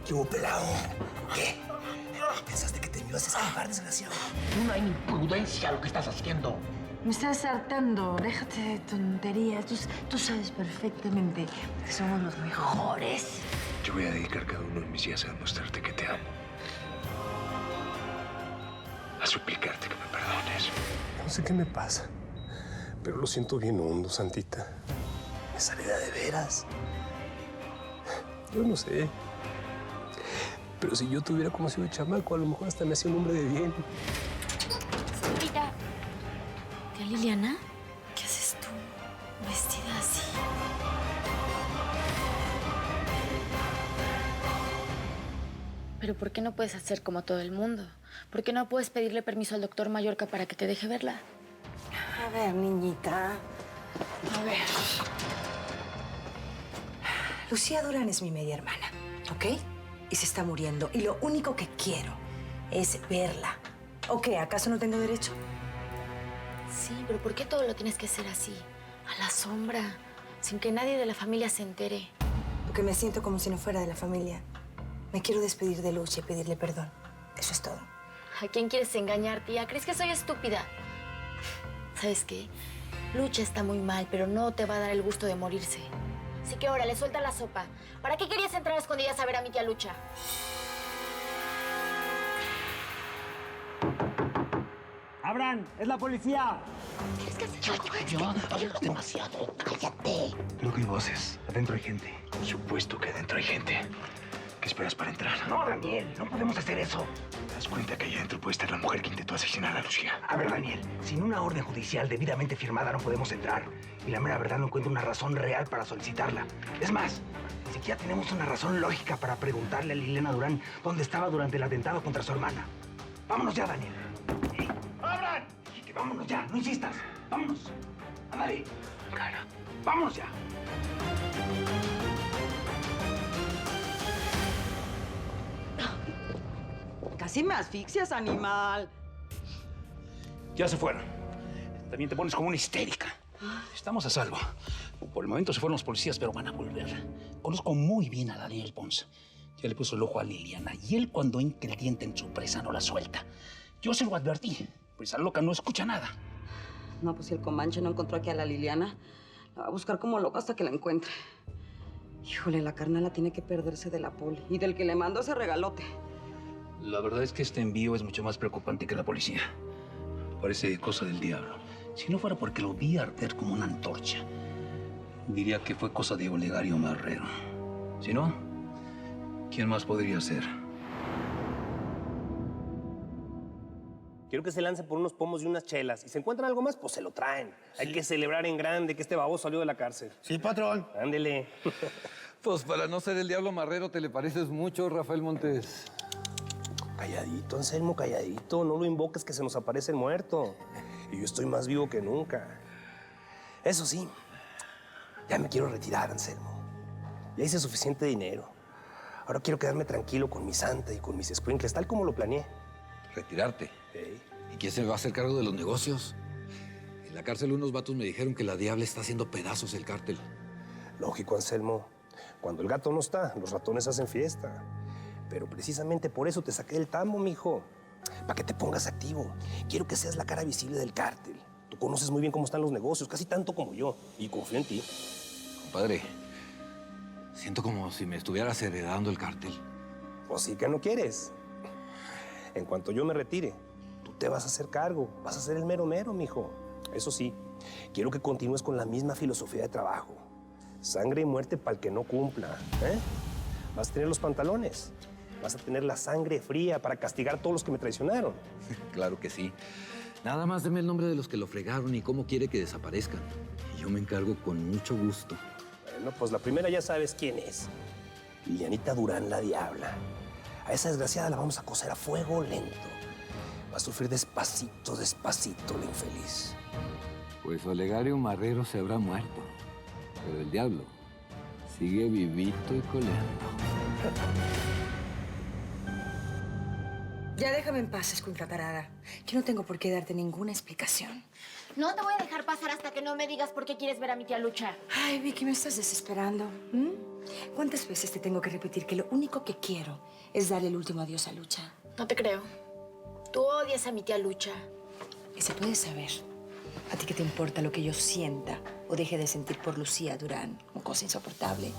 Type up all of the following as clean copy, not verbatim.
¿Qué hubo, pelao? ¿Qué? ¿Pensaste que te me ibas a escapar, desgraciado? No hay imprudencia lo que estás haciendo. Me estás hartando. Déjate de tonterías. Tú sabes perfectamente que somos los mejores. Yo voy a dedicar cada uno de mis días a demostrarte que te amo. A suplicarte que me perdones. No sé qué me pasa, pero lo siento bien hondo, Santita. Me sale de veras. Yo no sé. Pero si yo te hubiera conocido de chamaco, a lo mejor hasta me hacía un hombre de bien. Mira, tía Liliana, ¿qué haces tú vestida así? Pero ¿por qué no puedes hacer como todo el mundo? ¿Por qué no puedes pedirle permiso al doctor Mallorca para que te deje verla? A ver, niñita. A ver. Lucía Durán es mi media hermana, ¿ok? Y se está muriendo. Y lo único que quiero es verla. ¿O qué? ¿Acaso no tengo derecho? Sí, pero ¿por qué todo lo tienes que hacer así? A la sombra, sin que nadie de la familia se entere. Porque me siento como si no fuera de la familia. Me quiero despedir de Lucha y pedirle perdón. Eso es todo. ¿A quién quieres engañar, tía? ¿Crees que soy estúpida? ¿Sabes qué? Lucha está muy mal, pero no te va a dar el gusto de morirse. Así que órale, suelta la sopa. ¿Para qué querías entrar a escondidas a ver a mi tía Lucha? ¡Abran! ¡Es la policía! Tienes que hacer algo. Ya, hablas demasiado. Cállate. Creo que hay voces. Adentro hay gente. Por supuesto que adentro hay gente. ¿Qué esperas para entrar? No, Daniel, no podemos hacer eso. ¿Te das cuenta que allá adentro puede estar la mujer que intentó asesinar a Lucía? A ver, Daniel, sin una orden judicial debidamente firmada no podemos entrar. Y la mera verdad no encuentro una razón real para solicitarla. Es más, ni siquiera tenemos una razón lógica para preguntarle a Liliana Durán dónde estaba durante el atentado contra su hermana. Vámonos ya, Daniel. ¿Sí? ¡Abran! Que vámonos ya, no insistas. Vámonos. Ándale. Cara. Vámonos ya. Casi me asfixias, animal. Ya se fueron. También te pones como una histérica. Estamos a salvo. Por el momento se fueron los policías, pero van a volver. Conozco muy bien a Daniel Pons. Ya le puso el ojo a Liliana. Y él, cuando entra el diente en su presa, no la suelta. Yo se lo advertí. Pues esa loca no escucha nada. No, pues si el Comanche no encontró aquí a la Liliana, la va a buscar como loca hasta que la encuentre. Híjole, la carnala tiene que perderse de la poli y del que le mandó ese regalote. La verdad es que este envío es mucho más preocupante que la policía. Parece cosa del diablo. Si no fuera porque lo vi arder como una antorcha, diría que fue cosa de Olegario Marrero. Si no, ¿quién más podría ser? Quiero que se lance por unos pomos y unas chelas. Y si encuentran algo más, pues se lo traen. Hay que celebrar en grande que este baboso salió de la cárcel. Sí, patrón. Ándele. Pues para no ser el diablo marrero te le pareces mucho, Rafael Montes. Calladito, Anselmo, calladito. No lo invoques que se nos aparece el muerto. Y yo estoy más vivo que nunca. Eso sí, ya me quiero retirar, Anselmo. Ya hice suficiente dinero. Ahora quiero quedarme tranquilo con mi santa y con mis sprinkles, tal como lo planeé. Retirarte. Hey. ¿Y quién se va a hacer cargo de los negocios? En la cárcel unos vatos me dijeron que la Diabla está haciendo pedazos el cártel. Lógico, Anselmo. Cuando el gato no está, los ratones hacen fiesta. Pero precisamente por eso te saqué del tambo, mijo. Para que te pongas activo. Quiero que seas la cara visible del cártel. Tú conoces muy bien cómo están los negocios, casi tanto como yo. Y confío en ti. Compadre, siento como si me estuvieras heredando el cártel. Pues sí que no quieres. En cuanto yo me retire, tú te vas a hacer cargo. Vas a ser el mero mero, mijo. Eso sí, quiero que continúes con la misma filosofía de trabajo. Sangre y muerte para el que no cumpla, ¿eh? Vas a tener los pantalones. Vas a tener la sangre fría para castigar a todos los que me traicionaron. Claro que sí. Nada más deme el nombre de los que lo fregaron y cómo quiere que desaparezcan. Y yo me encargo con mucho gusto. Bueno, pues la primera ya sabes quién es. Lilianita Durán, la Diabla. A esa desgraciada la vamos a cocer a fuego lento. Va a sufrir despacito, despacito la infeliz. Pues Olegario Marrero se habrá muerto. Pero el diablo sigue vivito y coleando. Ya déjame en paz, escuincla tarada. Yo no tengo por qué darte ninguna explicación. No te voy a dejar pasar hasta que no me digas por qué quieres ver a mi tía Lucha. Ay, Vicky, me estás desesperando. ¿Cuántas veces te tengo que repetir que lo único que quiero es darle el último adiós a Lucha? No te creo. Tú odias a mi tía Lucha. Y se puede saber. ¿A ti qué te importa lo que yo sienta o deje de sentir por Lucía Durán? Una cosa insoportable.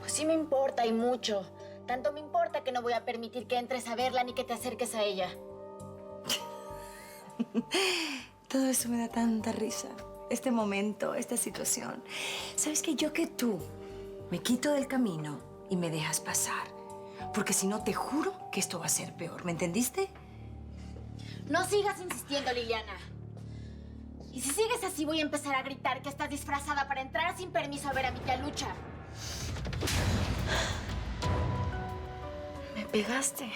Pues sí me importa y mucho. Tanto me importa que no voy a permitir que entres a verla ni que te acerques a ella. Todo esto me da tanta risa. Este momento, esta situación. ¿Sabes qué? Yo que tú me quito del camino y me dejas pasar. Porque si no, te juro que esto va a ser peor. ¿Me entendiste? No sigas insistiendo, Liliana. Y si sigues así, voy a empezar a gritar que estás disfrazada para entrar sin permiso a ver a mi tía Lucha. Me pegaste.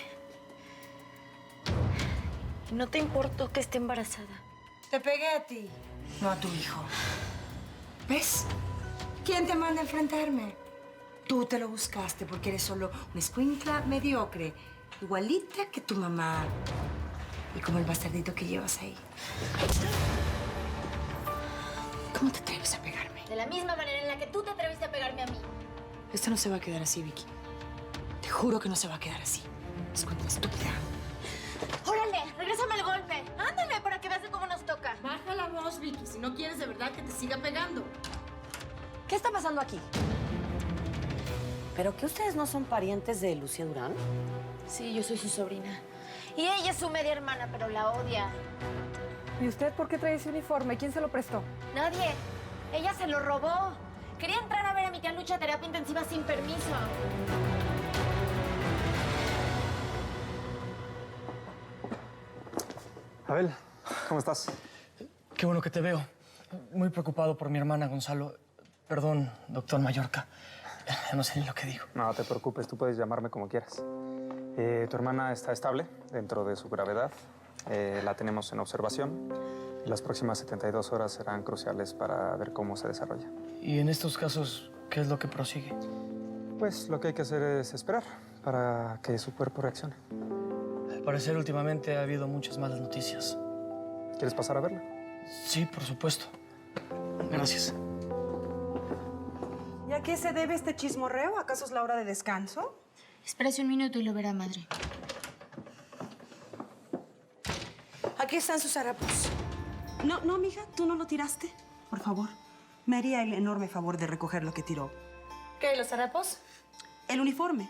Y no te importó que esté embarazada. Te pegué a ti, no a tu hijo. ¿Ves? ¿Quién te manda a enfrentarme? Tú te lo buscaste porque eres solo una escuincla mediocre, igualita que tu mamá. Y como el bastardito que llevas ahí. ¿Cómo te atreves a pegarme? De la misma manera en la que tú te atreviste a pegarme a mí. Esto no se va a quedar así, Vicky. Te juro que no se va a quedar así. Escuincla estúpida. ¡Órale! ¡Regrésame el golpe! ¡Ándale para que veas de cómo nos toca! Baja la voz, Vicky, si no quieres de verdad que te siga pegando. ¿Qué está pasando aquí? ¿Pero que ustedes no son parientes de Lucía Durán? Sí, yo soy su sobrina. Y ella es su media hermana, pero la odia. ¿Y usted por qué trae ese uniforme? ¿Quién se lo prestó? Nadie. Ella se lo robó. Quería entrar a ver a mi tía Lucha a terapia intensiva sin permiso. Abel, ¿cómo estás? Qué bueno que te veo. Muy preocupado por mi hermana, Gonzalo. Perdón, doctor Mallorca. Ya no sé ni lo que digo. No te preocupes, tú puedes llamarme como quieras. Tu hermana está estable dentro de su gravedad. La tenemos en observación. Las próximas 72 horas serán cruciales para ver cómo se desarrolla. ¿Y en estos casos qué es lo que prosigue? Pues lo que hay que hacer es esperar para que su cuerpo reaccione. Al parecer, últimamente ha habido muchas malas noticias. ¿Quieres pasar a verla? Sí, por supuesto. Gracias. ¿Y a qué se debe este chismorreo? ¿Acaso es la hora de descanso? Espérese un minuto y lo verá, madre. Aquí están sus harapos. No, mija, tú no lo tiraste. Por favor, me haría el enorme favor de recoger lo que tiró. ¿Qué, los harapos? El uniforme.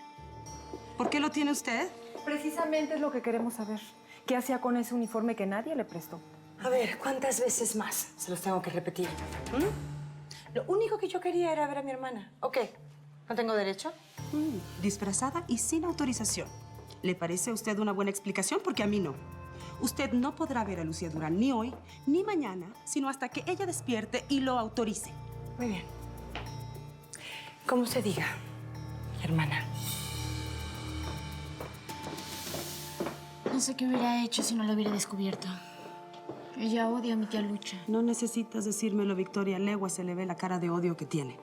¿Por qué lo tiene usted? Precisamente es lo que queremos saber. ¿Qué hacía con ese uniforme que nadie le prestó? A ver, ¿cuántas veces más se los tengo que repetir? Lo único que yo quería era ver a mi hermana. ¿O qué? ¿No tengo derecho? Disfrazada y sin autorización. ¿Le parece a usted una buena explicación? Porque a mí no. Usted no podrá ver a Lucía Durán ni hoy ni mañana, sino hasta que ella despierte y lo autorice. Muy bien. Como se diga, hermana. No sé qué hubiera hecho si no lo hubiera descubierto. Ella odia a mi tía Lucha. No necesitas decírmelo, Victoria. Legua se le ve la cara de odio que tiene.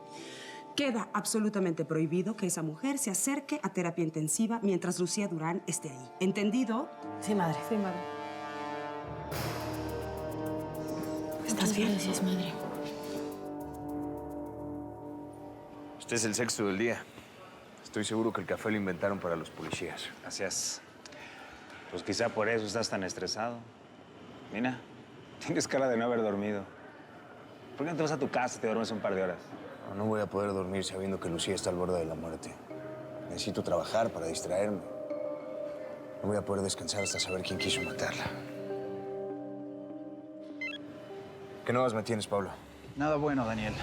Queda absolutamente prohibido que esa mujer se acerque a terapia intensiva mientras Lucía Durán esté ahí. ¿Entendido? Sí, madre. Sí, madre. ¿Estás bien? Gracias, madre. Este es el sexto del día. Estoy seguro que el café lo inventaron para los policías. Gracias. Pues quizá por eso estás tan estresado. Mira, tienes cara de no haber dormido. ¿Por qué no te vas a tu casa y te duermes un par de horas? No voy a poder dormir sabiendo que Lucía está al borde de la muerte. Necesito trabajar para distraerme. No voy a poder descansar hasta saber quién quiso matarla. ¿Qué nuevas me tienes, Pablo? Nada bueno, Daniel.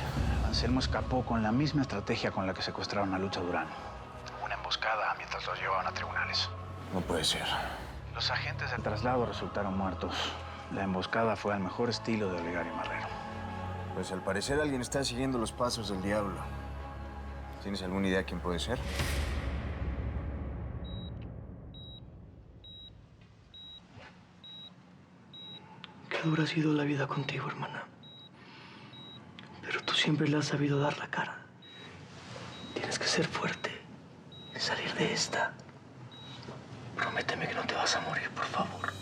Anselmo escapó con la misma estrategia con la que secuestraron a Lucha Durán. Una emboscada mientras los llevaban a tribunales. No puede ser. Los agentes del traslado resultaron muertos. La emboscada fue al mejor estilo de Olegario Marrero. Pues al parecer alguien está siguiendo los pasos del diablo. ¿Tienes alguna idea quién puede ser? Qué dura ha sido la vida contigo, hermana. Pero tú siempre le has sabido dar la cara. Tienes que ser fuerte y salir de esta. Prométeme que no te vas a morir, por favor.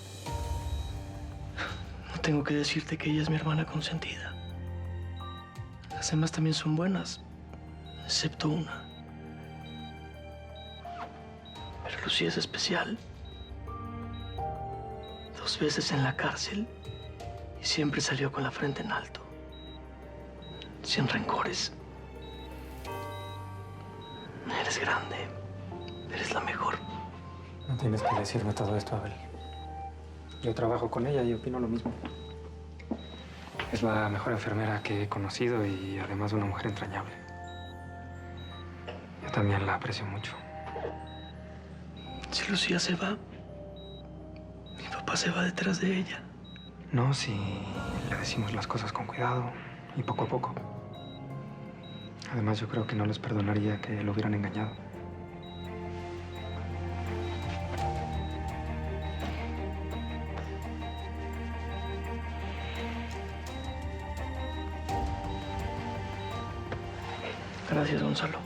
No tengo que decirte que ella es mi hermana consentida. Las demás también son buenas, excepto una. Pero Lucía es especial. 2 veces en la cárcel y siempre salió con la frente en alto. Sin rencores. Eres grande. Eres la mejor. No tienes que decirme todo esto, Abel. Yo trabajo con ella y opino lo mismo. Es la mejor enfermera que he conocido y además una mujer entrañable. Yo también la aprecio mucho. Si Lucía se va, mi papá se va detrás de ella. No, si le decimos las cosas con cuidado y poco a poco. Además, yo creo que no les perdonaría que lo hubieran engañado. Gracias, Gonzalo.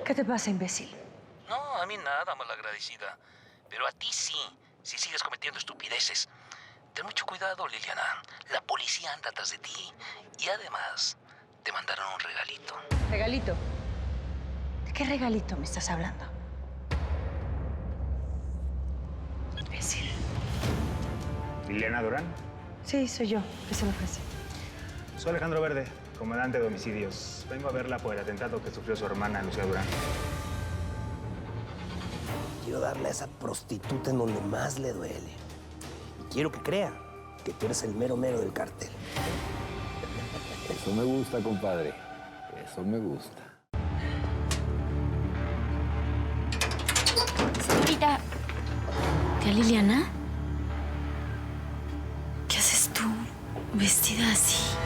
¿Qué te pasa, imbécil? No, a mí nada, malagradecida. Pero a ti sí, si sigues cometiendo estupideces. Ten mucho cuidado, Liliana. La policía anda atrás de ti. Y además, te mandaron un regalito. ¿Regalito? ¿De qué regalito me estás hablando? Imbécil. ¿Liliana Durán? Sí, soy yo. ¿Qué se le ofrece? Soy Alejandro Verde, comandante de homicidios. Vengo a verla por el atentado que sufrió su hermana Lucía Durán. Quiero darle a esa prostituta en donde más le duele. Y quiero que crea que tú eres el mero mero del cartel. Eso me gusta, compadre. Eso me gusta. Señorita, ¿tía Liliana? ¿Qué haces tú vestida así?